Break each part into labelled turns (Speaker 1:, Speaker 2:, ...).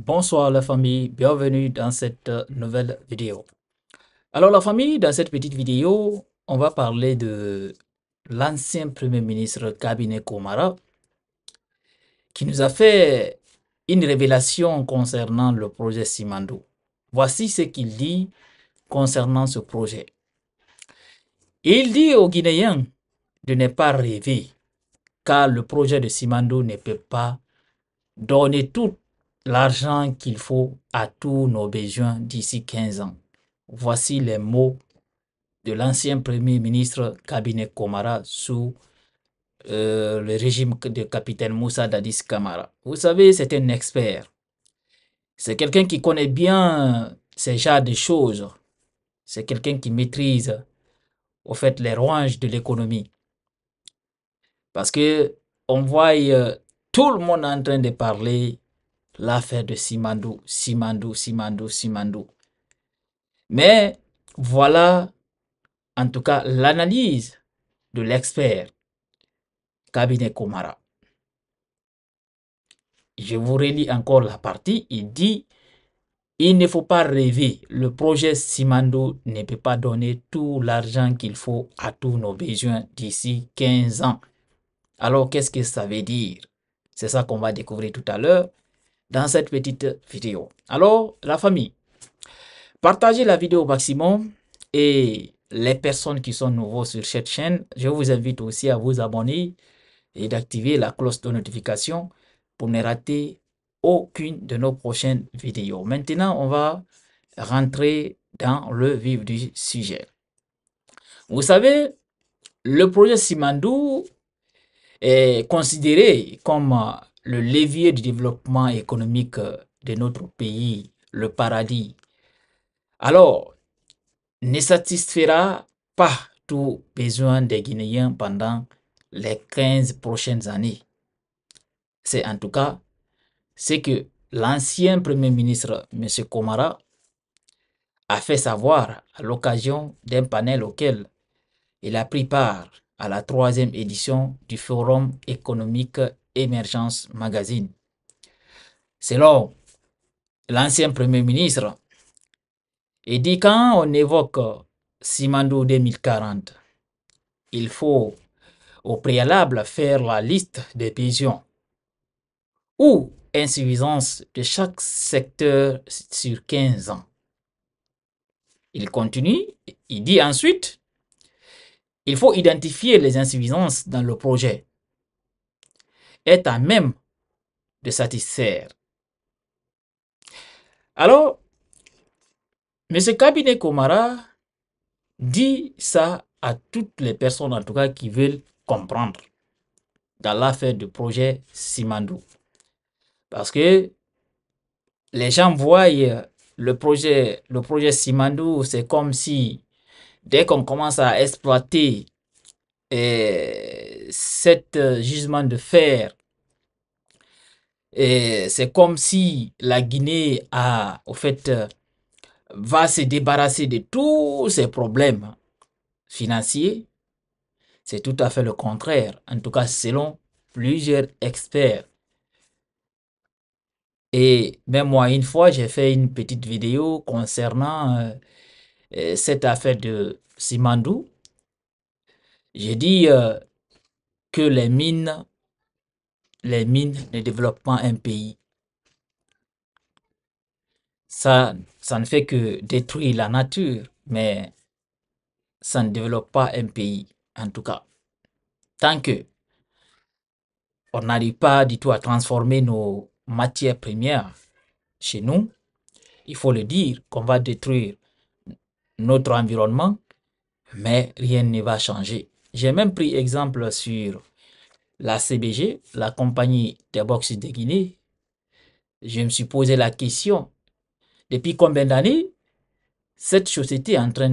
Speaker 1: Bonsoir la famille, bienvenue dans cette nouvelle vidéo. Alors la famille, dans cette petite vidéo, on va parler de l'ancien Premier ministre Kabine Komara qui nous a fait une révélation concernant le projet Simandou. Voici ce qu'il dit concernant ce projet. Il dit aux Guinéens de ne pas rêver car le projet de Simandou ne peut pas donner tout l'argent qu'il faut à tous nos besoins d'ici 15 ans. Voici les mots de l'ancien Premier ministre Kabine Komara sous le régime de capitaine Moussa Dadis Camara. Vous savez, c'est un expert. C'est quelqu'un qui connaît bien ces genres de choses. C'est quelqu'un qui maîtrise, au fait, les rouages de l'économie. Parce que on voit tout le monde en train de parler l'affaire de Simandou, Simandou, Simandou, Simandou. Mais voilà, en tout cas, l'analyse de l'expert Kabine Komara. Je vous relis encore la partie. Il dit, il ne faut pas rêver. Le projet Simandou ne peut pas donner tout l'argent qu'il faut à tous nos besoins d'ici 15 ans. Alors, qu'est-ce que ça veut dire? C'est ça qu'on va découvrir tout à l'heure dans cette petite vidéo. Alors, la famille, partagez la vidéo au maximum et les personnes qui sont nouveaux sur cette chaîne, je vous invite aussi à vous abonner et d'activer la cloche de notification pour ne rater aucune de nos prochaines vidéos. Maintenant, on va rentrer dans le vif du sujet. Vous savez, le projet Simandou est considéré comme le levier du développement économique de notre pays, le paradis. Alors, ne satisfera pas tous besoins des Guinéens pendant les 15 prochaines années. C'est en tout cas ce que l'ancien Premier ministre, M. Komara, a fait savoir à l'occasion d'un panel auquel il a pris part à la 3e édition du Forum économique Émergence Magazine. Selon l'ancien Premier ministre, il dit quand on évoque Simandou 2040, il faut au préalable faire la liste des besoins ou insuffisance de chaque secteur sur 15 ans. Il continue, il dit ensuite, il faut identifier les insuffisances dans le projet, être à même de satisfaire. Alors, M. Kabine Komara dit ça à toutes les personnes, en tout cas, qui veulent comprendre dans l'affaire du projet Simandou. Parce que les gens voient le projet Simandou, c'est comme si dès qu'on commence à exploiter cet gisement de fer, c'est comme si la Guinée a, au fait, va se débarrasser de tous ses problèmes financiers. C'est tout à fait le contraire, en tout cas selon plusieurs experts. Et même moi, une fois, j'ai fait une petite vidéo concernant cette affaire de Simandou. J'ai dit que les mines ne développent pas un pays. Ça ne fait que détruire la nature, mais ça ne développe pas un pays, en tout cas. Tant que on n'arrive pas du tout à transformer nos matières premières chez nous, il faut le dire qu'on va détruire notre environnement, mais rien ne va changer. J'ai même pris exemple sur la CBG, la compagnie des bauxite de Guinée. Je me suis posé la question, depuis combien d'années cette société est en train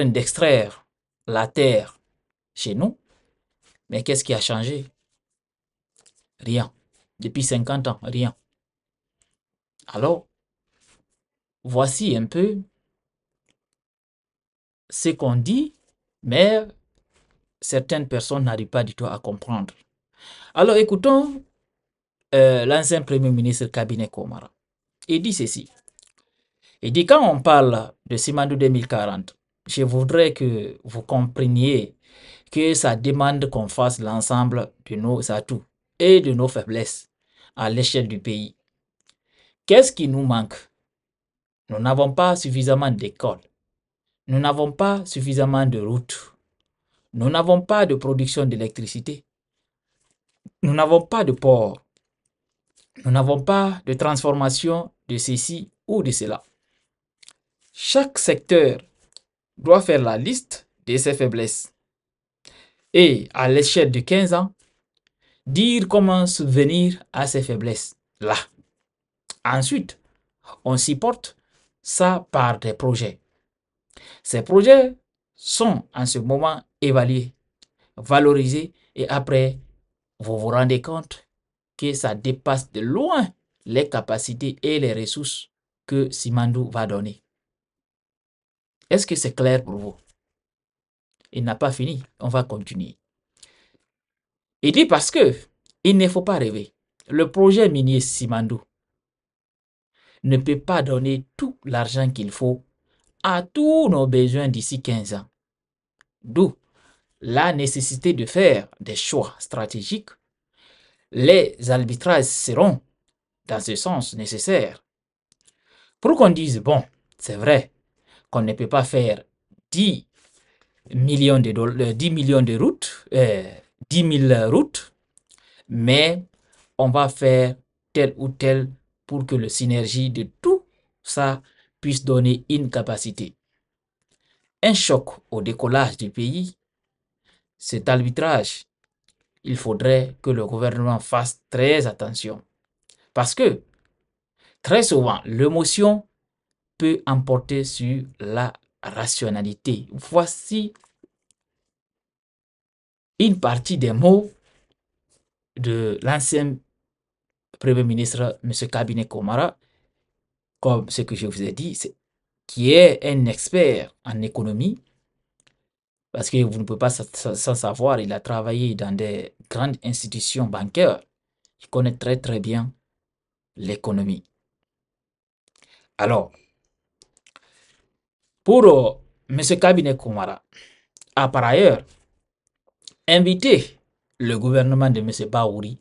Speaker 1: d'extraire la terre chez nous? Mais qu'est-ce qui a changé? Rien. Depuis 50 ans, rien. Alors, voici un peu ce qu'on dit, mais certaines personnes n'arrivent pas du tout à comprendre. Alors, écoutons l'ancien Premier ministre Cabinet Komara. Il dit ceci. Il dit, quand on parle de Simandou 2040, je voudrais que vous compreniez que ça demande qu'on fasse l'ensemble de nos atouts et de nos faiblesses à l'échelle du pays. Qu'est-ce qui nous manque? Nous n'avons pas suffisamment d'écoles. Nous n'avons pas suffisamment de routes. Nous n'avons pas de production d'électricité. Nous n'avons pas de port. Nous n'avons pas de transformation de ceci ou de cela. Chaque secteur doit faire la liste de ses faiblesses. Et à l'échelle de 15 ans, dire comment subvenir à ces faiblesses-là. Ensuite, on supporte ça par des projets. Ces projets sont en ce moment évalués, valorisés et après, vous vous rendez compte que ça dépasse de loin les capacités et les ressources que Simandou va donner. Est-ce que c'est clair pour vous? Il n'a pas fini, on va continuer. Il dit parce que il ne faut pas rêver. Le projet minier Simandou ne peut pas donner tout l'argent qu'il faut à tous nos besoins d'ici 15 ans. D'où la nécessité de faire des choix stratégiques. Les arbitrages seront dans ce sens nécessaires. Pour qu'on dise, bon, c'est vrai qu'on ne peut pas faire 10 millions de routes, 10 000 routes, mais on va faire tel ou tel pour que la synergie de tout ça puisse donner une capacité. Un choc au décollage du pays, cet arbitrage, il faudrait que le gouvernement fasse très attention. Parce que très souvent, l'émotion peut emporter sur la rationalité. Voici une partie des mots de l'ancien Premier ministre, M. Cabinet Komara, comme ce que je vous ai dit, qui est un expert en économie, parce que vous ne pouvez pas sans savoir, il a travaillé dans des grandes institutions bancaires. Il connaît très très bien l'économie. Alors, pour M. Cabinet Komara, a par ailleurs invité le gouvernement de M. Baouri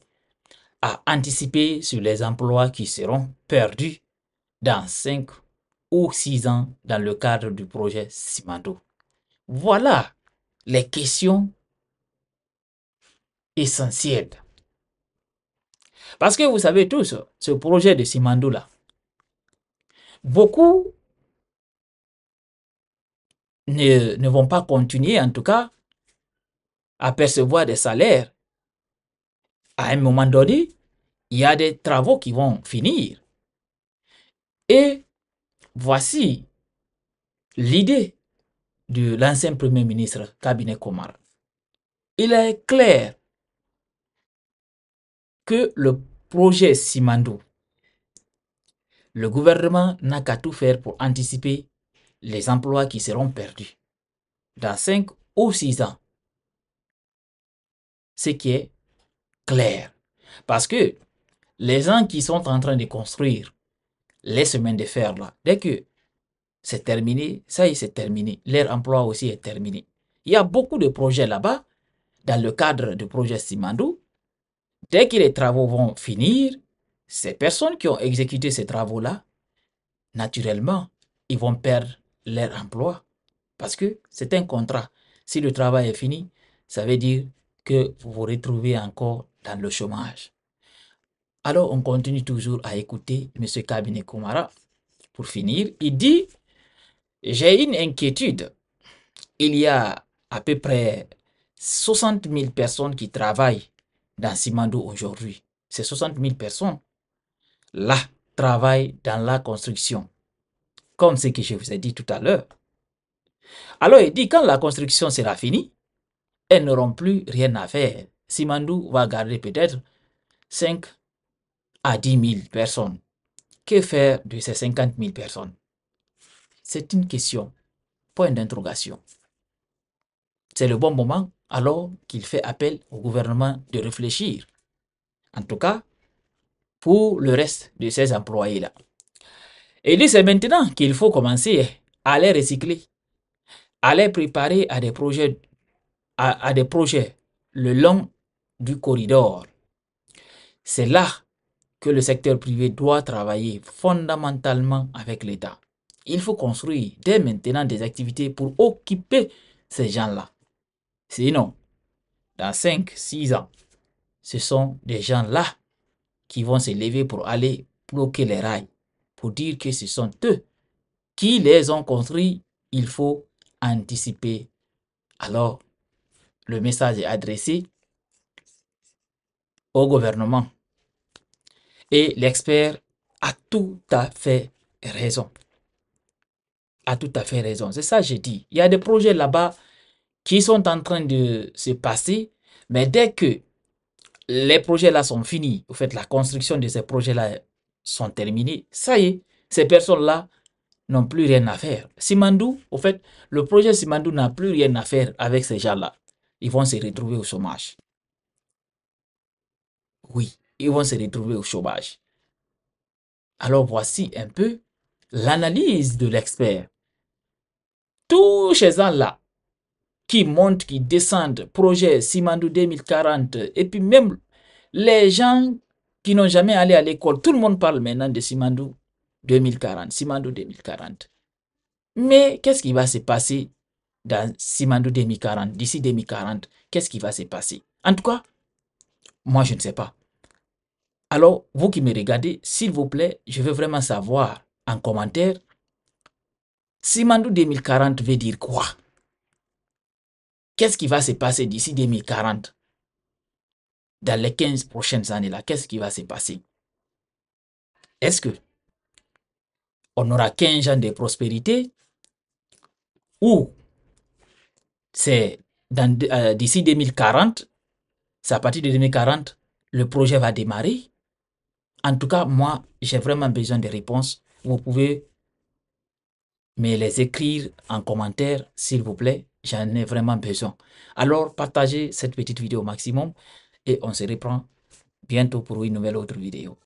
Speaker 1: à anticiper sur les emplois qui seront perdus dans 5 ou 6 ans dans le cadre du projet Simandou. Voilà les questions essentielles. Parce que vous savez tous, ce projet de Simandou là, beaucoup ne vont pas continuer en tout cas à percevoir des salaires. À un moment donné, il y a des travaux qui vont finir. Et voici l'idée de l'ancien Premier ministre Cabinet Komara. Il est clair que le projet Simandou, le gouvernement n'a qu'à tout faire pour anticiper les emplois qui seront perdus dans 5 ou 6 ans. Ce qui est clair. Parce que les gens qui sont en train de construire les chemins de fer là, dès que c'est terminé, ça y est, c'est terminé. Leur emploi aussi est terminé. Il y a beaucoup de projets là-bas, dans le cadre du projet Simandou. Dès que les travaux vont finir, ces personnes qui ont exécuté ces travaux-là, naturellement, ils vont perdre leur emploi. Parce que c'est un contrat. Si le travail est fini, ça veut dire que vous vous retrouvez encore dans le chômage. Alors, on continue toujours à écouter M. Cabinet Komara. Pour finir, il dit, j'ai une inquiétude. Il y a à peu près 60 000 personnes qui travaillent dans Simandou aujourd'hui. Ces 60 000 personnes-là travaillent dans la construction, comme ce que je vous ai dit tout à l'heure. Alors, il dit, quand la construction sera finie, elles n'auront plus rien à faire. Simandou va garder peut-être 5 à 10 000 personnes. Que faire de ces 50 000 personnes? C'est une question, point d'interrogation. C'est le bon moment alors qu'il fait appel au gouvernement de réfléchir. En tout cas, pour le reste de ces employés-là. Et il dit c'est maintenant qu'il faut commencer à les recycler, à les préparer à des projets, à des projets le long du corridor. C'est là que le secteur privé doit travailler fondamentalement avec l'État. Il faut construire dès maintenant des activités pour occuper ces gens-là. Sinon, dans 5, 6 ans, ce sont des gens-là qui vont se lever pour aller bloquer les rails, pour dire que ce sont eux qui les ont construits. Il faut anticiper. Alors, le message est adressé au gouvernement. Et l'expert a tout à fait raison. A tout à fait raison. C'est ça que j'ai dit. Il y a des projets là-bas qui sont en train de se passer, mais dès que les projets là sont finis, au fait, la construction de ces projets là sont terminés, ça y est, ces personnes-là n'ont plus rien à faire. Simandou, au fait, le projet Simandou n'a plus rien à faire avec ces gens-là. Ils vont se retrouver au chômage. Oui, ils vont se retrouver au chômage. Alors voici un peu l'analyse de l'expert. Tous ces gens-là qui montent, qui descendent, projet Simandou 2040, et puis même les gens qui n'ont jamais allé à l'école, tout le monde parle maintenant de Simandou 2040, Simandou 2040. Mais qu'est-ce qui va se passer dans Simandou 2040, d'ici 2040? Qu'est-ce qui va se passer? En tout cas, moi je ne sais pas. Alors, vous qui me regardez, s'il vous plaît, je veux vraiment savoir en commentaire, Simandou 2040 veut dire quoi? Qu'est-ce qui va se passer d'ici 2040? Dans les 15 prochaines années-là, qu'est-ce qui va se passer? Est-ce que on aura 15 ans de prospérité ou c'est d'ici 2040, c'est à partir de 2040, le projet va démarrer? En tout cas, moi, j'ai vraiment besoin de réponses. Vous pouvez me les écrire en commentaire, s'il vous plaît. J'en ai vraiment besoin. Alors, partagez cette petite vidéo au maximum et on se reprend bientôt pour une nouvelle autre vidéo.